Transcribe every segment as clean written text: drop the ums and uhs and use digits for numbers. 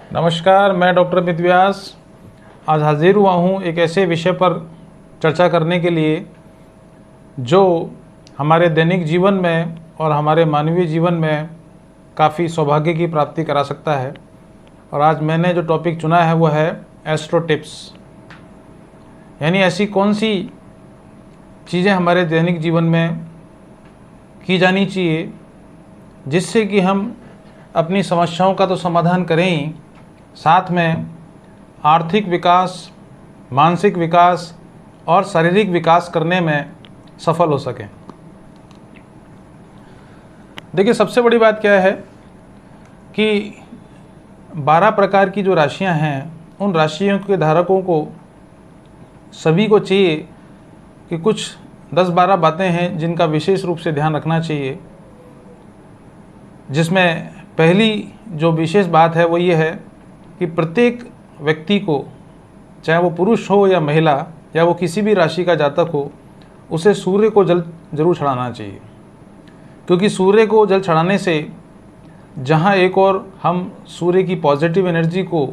नमस्कार, मैं डॉक्टर अमित व्यास आज हाजिर हुआ हूँ एक ऐसे विषय पर चर्चा करने के लिए जो हमारे दैनिक जीवन में और हमारे मानवीय जीवन में काफ़ी सौभाग्य की प्राप्ति करा सकता है। और आज मैंने जो टॉपिक चुना है वो है एस्ट्रो टिप्स, यानी ऐसी कौन सी चीज़ें हमारे दैनिक जीवन में की जानी चाहिए जिससे कि हम अपनी समस्याओं का तो समाधान करें ही, साथ में आर्थिक विकास, मानसिक विकास और शारीरिक विकास करने में सफल हो सकें। देखिए, सबसे बड़ी बात क्या है कि 12 प्रकार की जो राशियां हैं, उन राशियों के धारकों को सभी को चाहिए कि कुछ 10-12 बातें हैं जिनका विशेष रूप से ध्यान रखना चाहिए। जिसमें पहली जो विशेष बात है वो ये है कि प्रत्येक व्यक्ति को, चाहे वो पुरुष हो या महिला या वो किसी भी राशि का जातक हो, उसे सूर्य को जल जरूर चढ़ाना चाहिए। क्योंकि सूर्य को जल चढ़ाने से जहाँ एक और हम सूर्य की पॉजिटिव एनर्जी को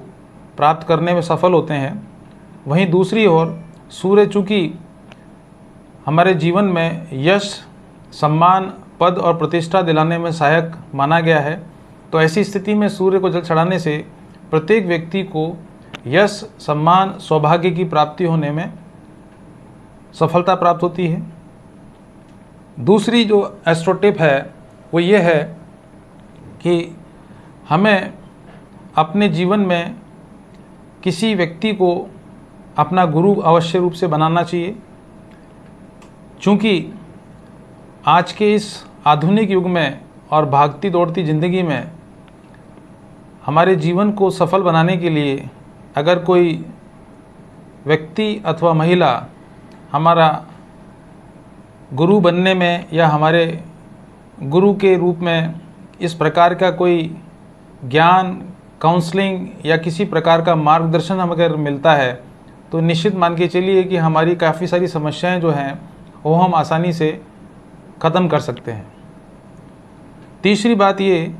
प्राप्त करने में सफल होते हैं, वहीं दूसरी ओर सूर्य चूँकि हमारे जीवन में यश, सम्मान, पद और प्रतिष्ठा दिलाने में सहायक माना गया है, तो ऐसी स्थिति में सूर्य को जल चढ़ाने से प्रत्येक व्यक्ति को यश, सम्मान, सौभाग्य की प्राप्ति होने में सफलता प्राप्त होती है। दूसरी जो एस्ट्रो टिप है वो ये है कि हमें अपने जीवन में किसी व्यक्ति को अपना गुरु अवश्य रूप से बनाना चाहिए। चूँकि आज के इस आधुनिक युग में और भागती दौड़ती ज़िंदगी में हमारे जीवन को सफल बनाने के लिए अगर कोई व्यक्ति अथवा महिला हमारा गुरु बनने में या हमारे गुरु के रूप में इस प्रकार का कोई ज्ञान, काउंसलिंग या किसी प्रकार का मार्गदर्शन हमें अगर मिलता है, तो निश्चित मान के चलिए कि हमारी काफ़ी सारी समस्याएं जो हैं वो हम आसानी से ख़त्म कर सकते हैं। तीसरी बात ये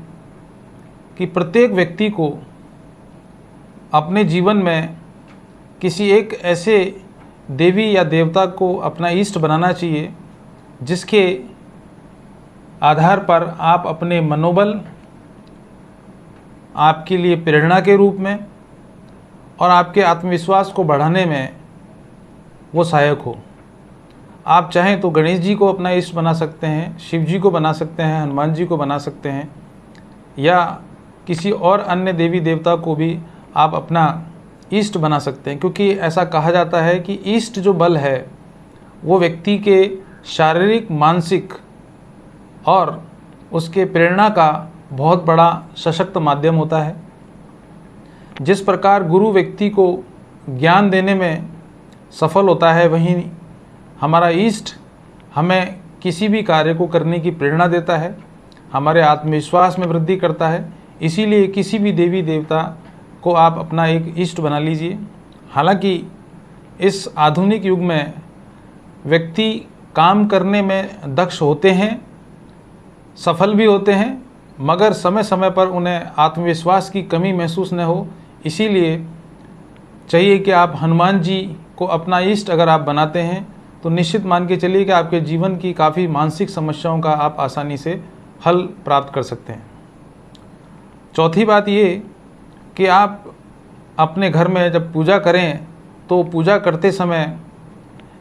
कि प्रत्येक व्यक्ति को अपने जीवन में किसी एक ऐसे देवी या देवता को अपना इष्ट बनाना चाहिए जिसके आधार पर आप अपने मनोबल, आपके लिए प्रेरणा के रूप में और आपके आत्मविश्वास को बढ़ाने में वो सहायक हो। आप चाहें तो गणेश जी को अपना इष्ट बना सकते हैं, शिव जी को बना सकते हैं, हनुमान जी को बना सकते हैं, या किसी और अन्य देवी देवता को भी आप अपना इष्ट बना सकते हैं। क्योंकि ऐसा कहा जाता है कि इष्ट जो बल है वो व्यक्ति के शारीरिक, मानसिक और उसके प्रेरणा का बहुत बड़ा सशक्त माध्यम होता है। जिस प्रकार गुरु व्यक्ति को ज्ञान देने में सफल होता है, वहीं हमारा इष्ट हमें किसी भी कार्य को करने की प्रेरणा देता है, हमारे आत्मविश्वास में वृद्धि करता है। इसीलिए किसी भी देवी देवता को आप अपना एक इष्ट बना लीजिए। हालांकि इस आधुनिक युग में व्यक्ति काम करने में दक्ष होते हैं, सफल भी होते हैं, मगर समय समय पर उन्हें आत्मविश्वास की कमी महसूस न हो। इसीलिए चाहिए कि आप हनुमान जी को अपना इष्ट अगर आप बनाते हैं तो निश्चित मान के चलिए कि आपके जीवन की काफ़ी मानसिक समस्याओं का आप आसानी से हल प्राप्त कर सकते हैं। चौथी बात ये कि आप अपने घर में जब पूजा करें तो पूजा करते समय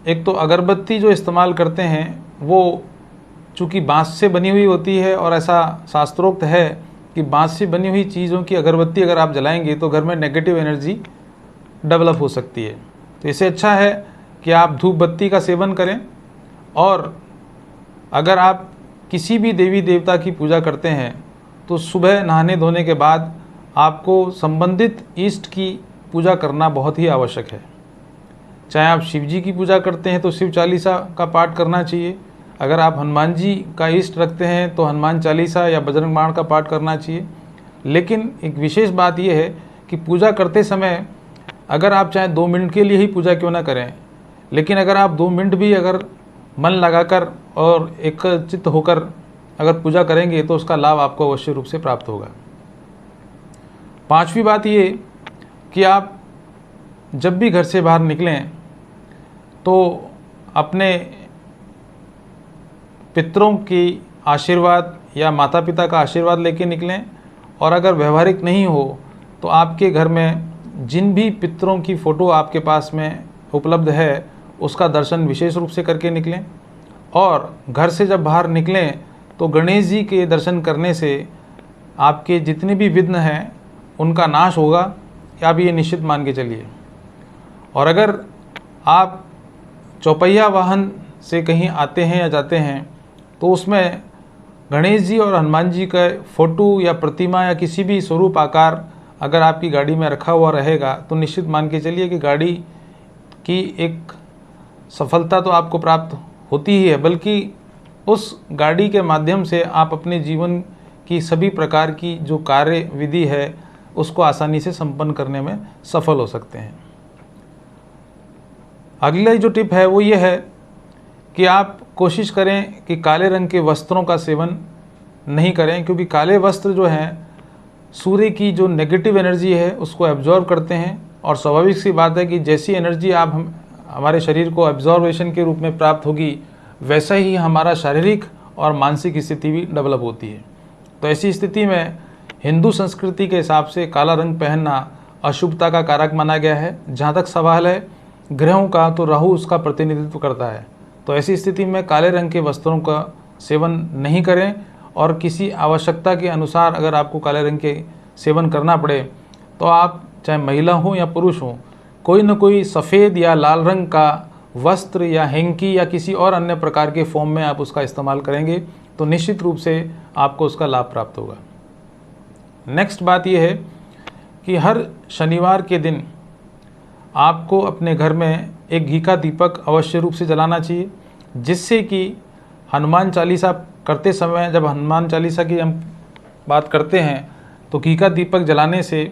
एक तो अगरबत्ती जो इस्तेमाल करते हैं वो चूँकि बांस से बनी हुई होती है, और ऐसा शास्त्रोक्त है कि बांस से बनी हुई चीज़ों की अगरबत्ती अगर आप जलाएंगे तो घर में नेगेटिव एनर्जी डेवलप हो सकती है। तो इससे अच्छा है कि आप धूप बत्ती का सेवन करें। और अगर आप किसी भी देवी देवता की पूजा करते हैं तो सुबह नहाने धोने के बाद आपको संबंधित इष्ट की पूजा करना बहुत ही आवश्यक है। चाहे आप शिव जी की पूजा करते हैं तो शिव चालीसा का पाठ करना चाहिए, अगर आप हनुमान जी का इष्ट रखते हैं तो हनुमान चालीसा या बजरंग बाण का पाठ करना चाहिए। लेकिन एक विशेष बात यह है कि पूजा करते समय अगर आप चाहे 2 मिनट के लिए ही पूजा क्यों ना करें, लेकिन अगर आप 2 मिनट भी अगर मन लगाकर और एकचित्त होकर अगर पूजा करेंगे तो उसका लाभ आपको अवश्य रूप से प्राप्त होगा। 5वीं बात ये कि आप जब भी घर से बाहर निकलें तो अपने पितरों की आशीर्वाद या माता पिता का आशीर्वाद लेके निकलें, और अगर व्यवहारिक नहीं हो तो आपके घर में जिन भी पितरों की फ़ोटो आपके पास में उपलब्ध है उसका दर्शन विशेष रूप से करके निकलें। और घर से जब बाहर निकलें तो गणेश जी के दर्शन करने से आपके जितने भी विघ्न हैं उनका नाश होगा, आप ये निश्चित मान के चलिए। और अगर आप चौपहिया वाहन से कहीं आते हैं या जाते हैं तो उसमें गणेश जी और हनुमान जी का फ़ोटो या प्रतिमा या किसी भी स्वरूप आकार अगर आपकी गाड़ी में रखा हुआ रहेगा तो निश्चित मान के चलिए कि गाड़ी की एक सफलता तो आपको प्राप्त होती ही है, बल्कि उस गाड़ी के माध्यम से आप अपने जीवन की सभी प्रकार की जो कार्य विधि है उसको आसानी से संपन्न करने में सफल हो सकते हैं। अगला जो टिप है वो ये है कि आप कोशिश करें कि काले रंग के वस्त्रों का सेवन नहीं करें, क्योंकि काले वस्त्र जो हैं सूर्य की जो नेगेटिव एनर्जी है उसको एब्जॉर्ब करते हैं। और स्वाभाविक सी बात है कि जैसी एनर्जी हमारे शरीर को एब्जॉर्वेशन के रूप में प्राप्त होगी वैसा ही हमारा शारीरिक और मानसिक स्थिति भी डेवलप होती है। तो ऐसी स्थिति में हिंदू संस्कृति के हिसाब से काला रंग पहनना अशुभता का कारक माना गया है। जहाँ तक सवाल है ग्रहों का, तो राहु उसका प्रतिनिधित्व करता है। तो ऐसी स्थिति में काले रंग के वस्त्रों का सेवन नहीं करें, और किसी आवश्यकता के अनुसार अगर आपको काले रंग के सेवन करना पड़े तो आप चाहे महिला हो या पुरुष हो कोई न कोई सफ़ेद या लाल रंग का वस्त्र या हैंकी या किसी और अन्य प्रकार के फॉर्म में आप उसका इस्तेमाल करेंगे तो निश्चित रूप से आपको उसका लाभ प्राप्त होगा। नेक्स्ट बात यह है कि हर शनिवार के दिन आपको अपने घर में एक घी का दीपक अवश्य रूप से जलाना चाहिए, जिससे कि हनुमान चालीसा करते समय, जब हनुमान चालीसा की हम बात करते हैं तो घी का दीपक जलाने से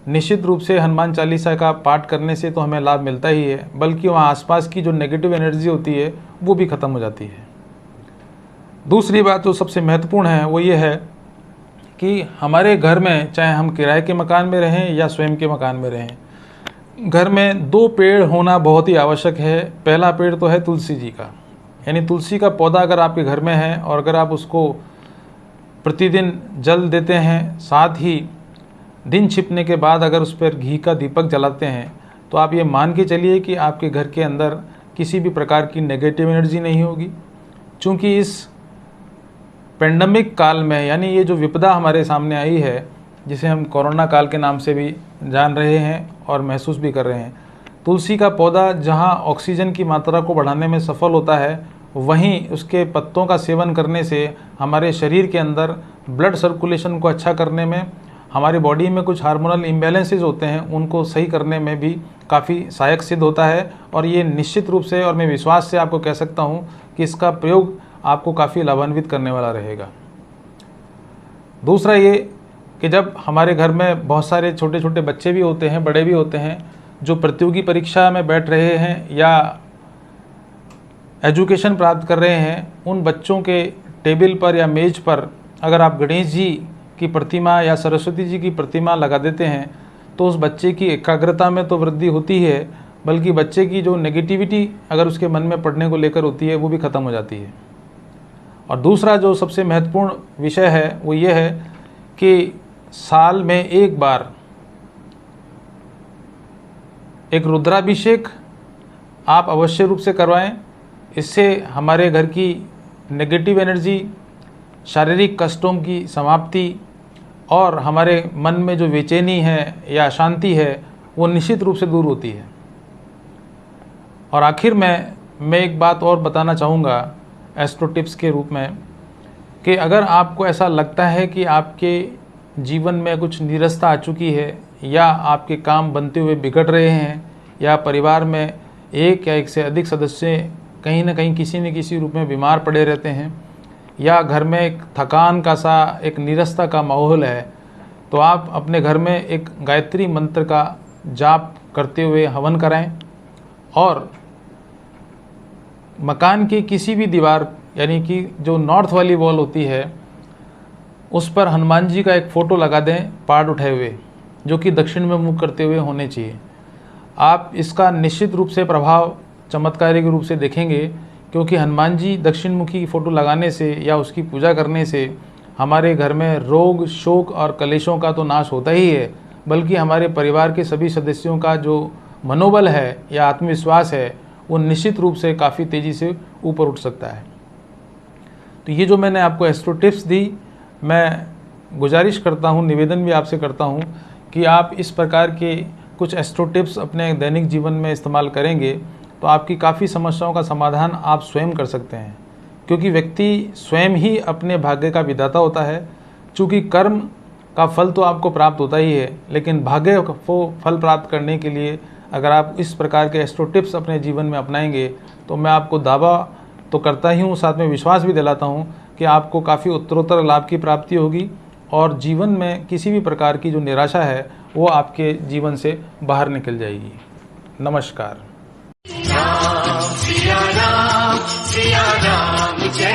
निश्चित रूप से हनुमान चालीसा का पाठ करने से तो हमें लाभ मिलता ही है, बल्कि वहाँ आसपास की जो नेगेटिव एनर्जी होती है वो भी ख़त्म हो जाती है। दूसरी बात जो सबसे महत्वपूर्ण है वो ये है कि हमारे घर में, चाहे हम किराए के मकान में रहें या स्वयं के मकान में रहें, घर में 2 पेड़ होना बहुत ही आवश्यक है। पहला पेड़ तो है तुलसी जी का, यानी तुलसी का पौधा अगर आपके घर में है और अगर आप उसको प्रतिदिन जल देते हैं, साथ ही दिन छिपने के बाद अगर उस पर घी का दीपक जलाते हैं, तो आप ये मान के चलिए कि आपके घर के अंदर किसी भी प्रकार की नेगेटिव एनर्जी नहीं होगी। चूँकि इस पेंडेमिक काल में, यानी ये जो विपदा हमारे सामने आई है जिसे हम कोरोना काल के नाम से भी जान रहे हैं और महसूस भी कर रहे हैं, तुलसी का पौधा जहाँ ऑक्सीजन की मात्रा को बढ़ाने में सफल होता है, वहीं उसके पत्तों का सेवन करने से हमारे शरीर के अंदर ब्लड सर्कुलेशन को अच्छा करने में, हमारी बॉडी में कुछ हार्मोनल इम्बैलेंसेस होते हैं उनको सही करने में भी काफ़ी सहायक सिद्ध होता है। और ये निश्चित रूप से, और मैं विश्वास से आपको कह सकता हूँ कि इसका प्रयोग आपको काफ़ी लाभान्वित करने वाला रहेगा। दूसरा ये कि जब हमारे घर में बहुत सारे छोटे छोटे बच्चे भी होते हैं, बड़े भी होते हैं, जो प्रतियोगी परीक्षा में बैठ रहे हैं या एजुकेशन प्राप्त कर रहे हैं, उन बच्चों के टेबल पर या मेज़ पर अगर आप गणेश जी की प्रतिमा या सरस्वती जी की प्रतिमा लगा देते हैं तो उस बच्चे की एकाग्रता में तो वृद्धि होती है, बल्कि बच्चे की जो नेगेटिविटी अगर उसके मन में पढ़ने को लेकर होती है वो भी ख़त्म हो जाती है। और दूसरा जो सबसे महत्वपूर्ण विषय है वो ये है कि साल में एक बार एक रुद्राभिषेक आप अवश्य रूप से करवाएं। इससे हमारे घर की नेगेटिव एनर्जी, शारीरिक कष्टों की समाप्ति और हमारे मन में जो बेचैनी है या अशांति है वो निश्चित रूप से दूर होती है। और आखिर में मैं एक बात और बताना चाहूँगा एस्ट्रो टिप्स के रूप में कि अगर आपको ऐसा लगता है कि आपके जीवन में कुछ नीरसता आ चुकी है या आपके काम बनते हुए बिगड़ रहे हैं या परिवार में एक या एक से अधिक सदस्य कहीं ना कहीं किसी न किसी रूप में बीमार पड़े रहते हैं या घर में एक थकान का सा, एक नीरसता का माहौल है, तो आप अपने घर में एक गायत्री मंत्र का जाप करते हुए हवन कराएं और मकान की किसी भी दीवार, यानी कि जो नॉर्थ वाली वॉल होती है, उस पर हनुमान जी का एक फ़ोटो लगा दें पार्ट उठाए हुए, जो कि दक्षिण में मुख करते हुए होने चाहिए। आप इसका निश्चित रूप से प्रभाव चमत्कारिक रूप से देखेंगे, क्योंकि हनुमान जी दक्षिण मुखी फ़ोटो लगाने से या उसकी पूजा करने से हमारे घर में रोग, शोक और कलेशों का तो नाश होता ही है, बल्कि हमारे परिवार के सभी सदस्यों का जो मनोबल है या आत्मविश्वास है वो निश्चित रूप से काफ़ी तेज़ी से ऊपर उठ सकता है। तो ये जो मैंने आपको एस्ट्रो टिप्स दी, मैं गुजारिश करता हूँ, निवेदन भी आपसे करता हूँ कि आप इस प्रकार के कुछ एस्ट्रो टिप्स अपने दैनिक जीवन में इस्तेमाल करेंगे तो आपकी काफ़ी समस्याओं का समाधान आप स्वयं कर सकते हैं, क्योंकि व्यक्ति स्वयं ही अपने भाग्य का विधाता होता है। चूँकि कर्म का फल तो आपको प्राप्त होता ही है, लेकिन भाग्य को फल प्राप्त करने के लिए अगर आप इस प्रकार के एस्ट्रो टिप्स अपने जीवन में अपनाएंगे तो मैं आपको दावा तो करता ही हूँ, साथ में विश्वास भी दिलाता हूँ कि आपको काफ़ी उत्तरोत्तर लाभ की प्राप्ति होगी और जीवन में किसी भी प्रकार की जो निराशा है वो आपके जीवन से बाहर निकल जाएगी। नमस्कार। राम सिया राम जय